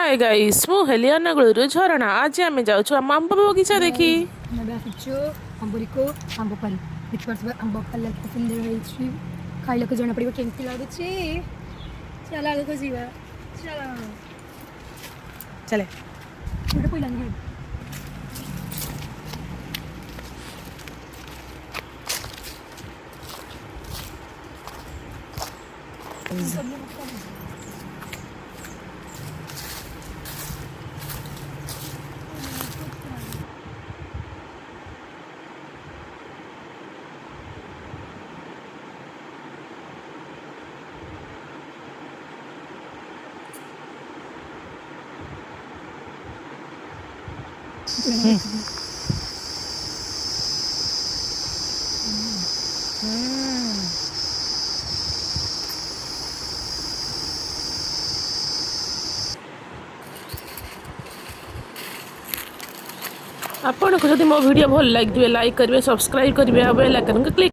hi guys मु हेलियाना गुळरू झरणा आज आमे जाउछु आम आंब बगीचा देखी मैं आसुଛୁ आंबरिको आंब पारी देखिपारछिबा आंब पारला केते सुंदर होइछि खाइला को जणा पड़िबो केमति लागुछि चला आगो जीवा चला चले छोटे पहिला नहीं आपन को जदि मो वीडियो भल लाग लाइक करिवे सब्सक्राइब करिवे बेल आइकन को क्लिक